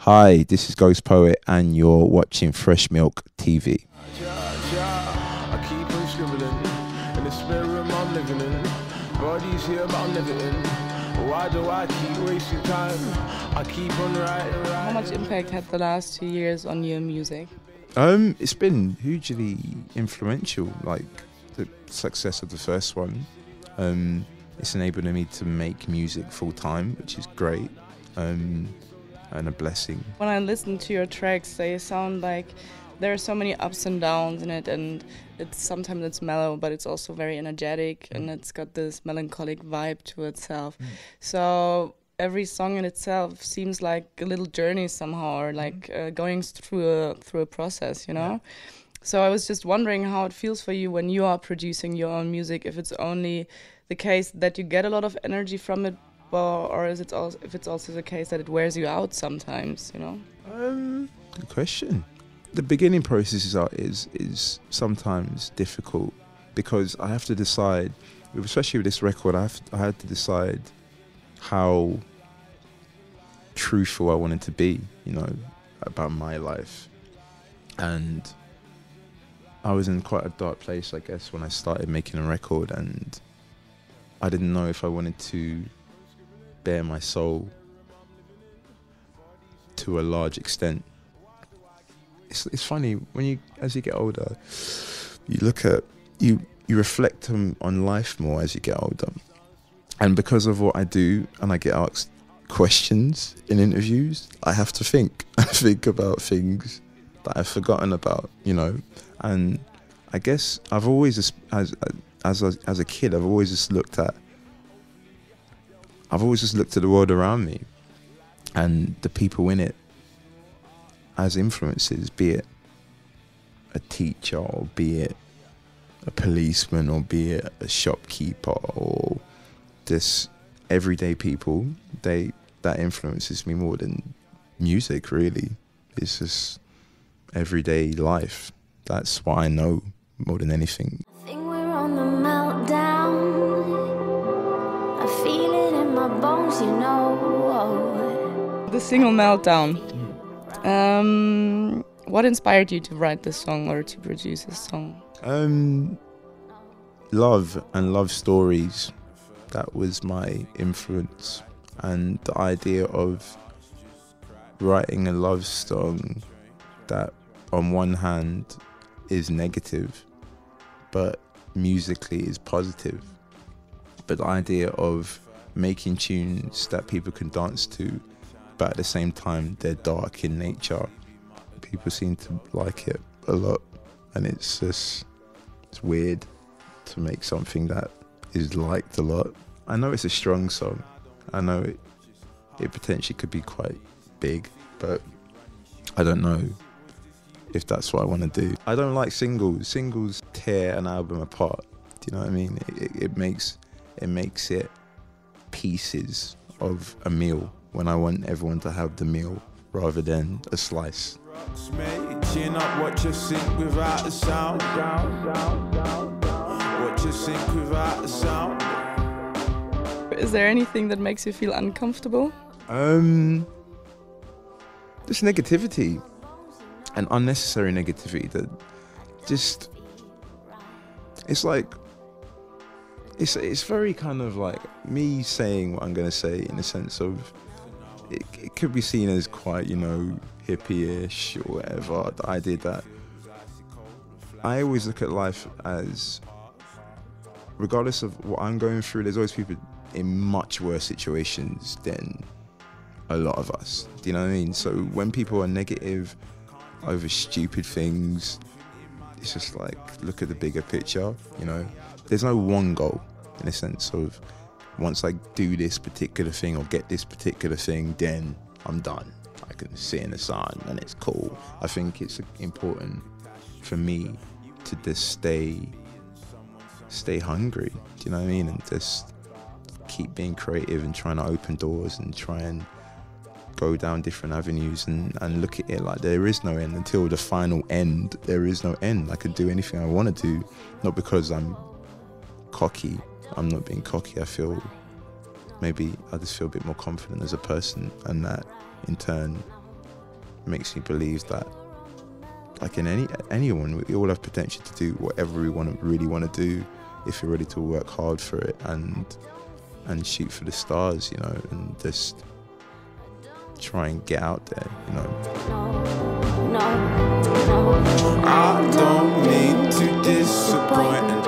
Hi, this is Ghostpoet, and you're watching Fresh Milk TV. I keep on scribbling in the spare room I'm living in. Bodies here, but I'm never in. Why do I keep wasting time? I keep on writing. How much impact had the last 2 years on your music? It's been hugely influential. Like the success of the first one, it's enabled me to make music full time, which is great, and a blessing. When I listen to your tracks, they sound like there are so many ups and downs in it, and sometimes it's mellow, but it's also very energetic, and it's got this melancholic vibe to itself. So every song in itself seems like a little journey somehow, or like going through a process, you know. So I was just wondering how it feels for you when you are producing your own music. If it's only the case that you get a lot of energy from it, or is it also, if it's also the case that it wears you out sometimes, you know? Good question. The beginning process is sometimes difficult because I have to decide, especially with this record, I had to decide how truthful I wanted to be, you know, about my life. And I was in quite a dark place, I guess, when I started making a record, and I didn't know if I wanted to bare my soul to a large extent. It's funny when as you get older, you look at you reflect on life more as you get older, and because of what I do, and I get asked questions in interviews, I have to think about things that I've forgotten about, you know. And I guess I've always, as a kid, I've always just looked at the world around me and the people in it as influences, be it a teacher, or be it a policeman, or be it a shopkeeper, or just everyday people. That influences me more than music, really. It's just everyday life. That's what I know more than anything. I think we're on the meltdown. I feel it in my bones, you know. The single Meltdown. What inspired you to write this song or to produce this song? Love and love stories. That was my influence. And the idea of writing a love song that on one hand is negative, but musically is positive. But the idea of making tunes that people can dance to, but at the same time they're dark in nature, people seem to like it a lot. And it's weird to make something that is liked a lot. I know it's a strong song. I know it potentially could be quite big, but I don't know if that's what I want to do. I don't like singles. Singles tear an album apart. Do you know what I mean? It makes it pieces of a meal when I want everyone to have the meal rather than a slice. Chin up, watch you sink without a sound. Watch you sink without a sound. Is there anything that makes you feel uncomfortable? Just negativity and unnecessary negativity that just, it's like, it's very kind of like me saying what I'm going to say, in the sense of it could be seen as quite, you know, hippie-ish or whatever. The idea that I always look at life as, regardless of what I'm going through, there's always people in much worse situations than a lot of us. Do you know what I mean? So when people are negative over stupid things, it's just like, look at the bigger picture, you know? There's no one goal, in the sense of, once I do this particular thing or get this particular thing, then I'm done. I can sit in the sun and it's cool. I think it's important for me to just stay hungry, do you know what I mean? And just keep being creative and trying to open doors and try and go down different avenues and look at it like there is no end. Until the final end, there is no end. I could do anything I want to do, not because I'm cocky. I'm not being cocky. I feel, maybe I just feel a bit more confident as a person, and that in turn makes me believe that, like in anyone, we all have potential to do whatever we really want to do if you're ready to work hard for it and shoot for the stars, you know, and just try and get out there, you know. I don't mean to disappoint.